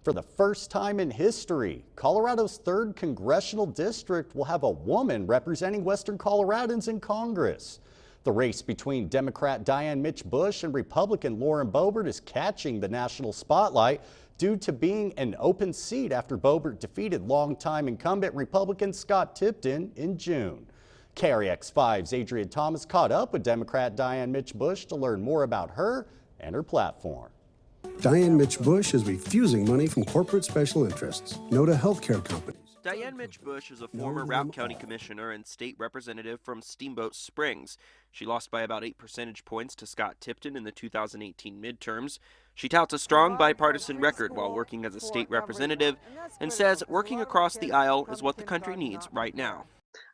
For the first time in history, Colorado's 3rd congressional district will have a woman representing Western Coloradans in Congress. The race between Democrat Diane Mitsch and Republican Lauren Boebert is catching the national spotlight due to being an open seat after Boebert defeated longtime incumbent Republican Scott Tipton in June. KREX5's Adrian Thomas caught up with Democrat Diane Mitsch to learn more about her and her platform. Diane Mitsch is refusing money from corporate special interests. No to healthcare companies. Diane Mitsch is a former Routt County Commissioner and state representative from Steamboat Springs. She lost by about 8 percentage points to Scott Tipton in the 2018 midterms. She touts a strong bipartisan record while working as a state representative and says working across the aisle is what the country needs right now.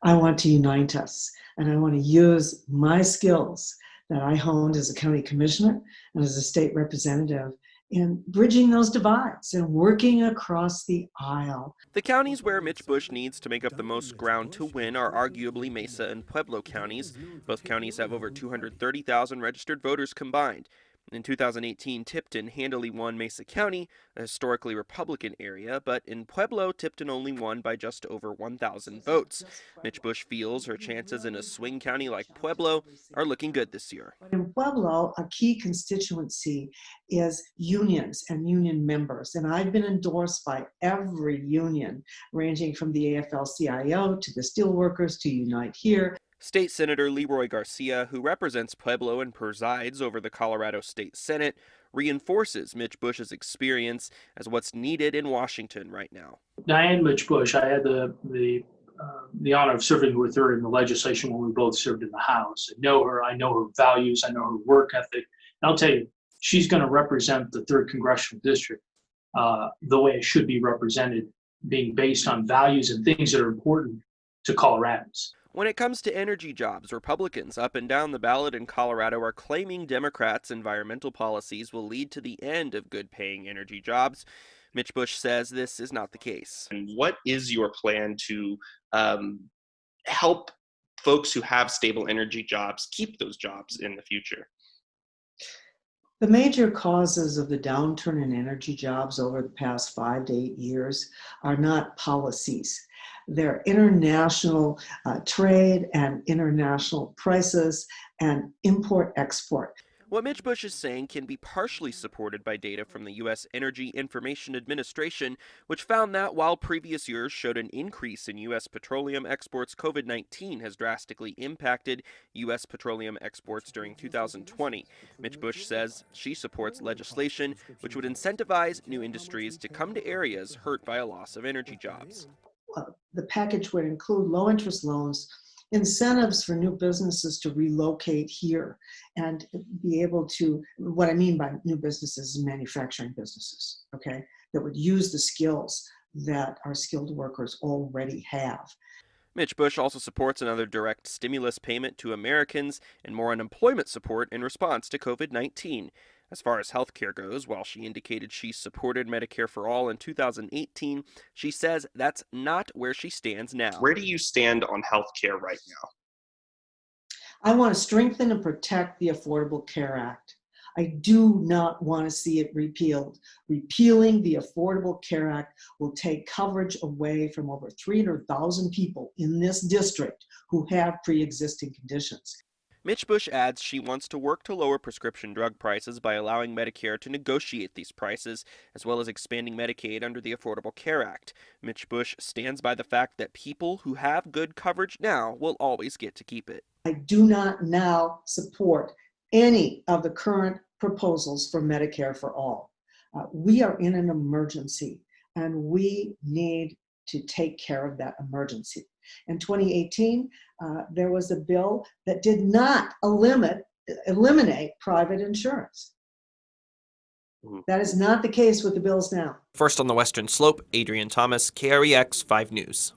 I want to unite us, and I want to use my skills that I honed as a county commissioner and as a state representative in bridging those divides and working across the aisle. The counties where Mitsch needs to make up the most ground to win are arguably Mesa and Pueblo counties. Both counties have over 230,000 registered voters combined. In 2018, Tipton handily won Mesa County, a historically Republican area, but in Pueblo, Tipton only won by just over 1,000 votes. Mitsch feels her chances in a swing county like Pueblo are looking good this year. In Pueblo, a key constituency is unions and union members, and I've been endorsed by every union, ranging from the AFL-CIO to the Steelworkers to Unite Here. State Senator Leroy Garcia, who represents Pueblo and presides over the Colorado State Senate, reinforces Mitsch experience as what's needed in Washington right now. Diane Mitsch, I had the honor of serving with her in the legislation when we both served in the House. I know her values, I know her work ethic. And I'll tell you, she's going to represent the 3rd congressional district the way it should be represented, being based on values and things that are important to Coloradans. When it comes to energy jobs, Republicans up and down the ballot in Colorado are claiming Democrats' environmental policies will lead to the end of good-paying energy jobs. Mitsch says this is not the case. And what is your plan to help folks who have stable energy jobs keep those jobs in the future? The major causes of the downturn in energy jobs over the past 5 to 8 years are not policies. They're international trade and international prices and import-export. What Mitsch is saying can be partially supported by data from the U.S. Energy Information Administration, which found that while previous years showed an increase in U.S. petroleum exports, COVID-19 has drastically impacted U.S. petroleum exports during 2020. Mitsch says she supports legislation which would incentivize new industries to come to areas hurt by a loss of energy jobs. The package would include low-interest loans, incentives for new businesses to relocate here and be able to, what I mean by new businesses is manufacturing businesses, okay, that would use the skills that our skilled workers already have. Mitsch also supports another direct stimulus payment to Americans and more unemployment support in response to COVID-19. As far as health care goes, while she indicated she supported Medicare for All in 2018, she says that's not where she stands now. Where do you stand on health care right now? I want to strengthen and protect the Affordable Care Act. I do not want to see it repealed. Repealing the Affordable Care Act will take coverage away from over 300,000 people in this district who have pre-existing conditions. Mitsch adds she wants to work to lower prescription drug prices by allowing Medicare to negotiate these prices, as well as expanding Medicaid under the Affordable Care Act. Mitsch stands by the fact that people who have good coverage now will always get to keep it. I do not now support any of the current proposals for Medicare for All. We are in an emergency, and we need to take care of that emergency. In 2018, there was a bill that did not eliminate private insurance. That is not the case with the bills now. First on the Western Slope, Adrian Thomas, KREX 5 News.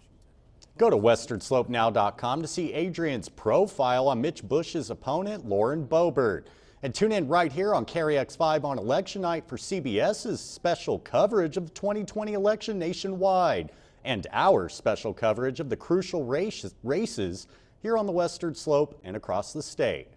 Go to westernslope.now.com to see Adrian's profile on Mitsch's opponent, Lauren Boebert. And tune in right here on KREX 5 on election night for CBS's special coverage of the 2020 election nationwide, and our special coverage of the crucial races here on the Western Slope and across the state.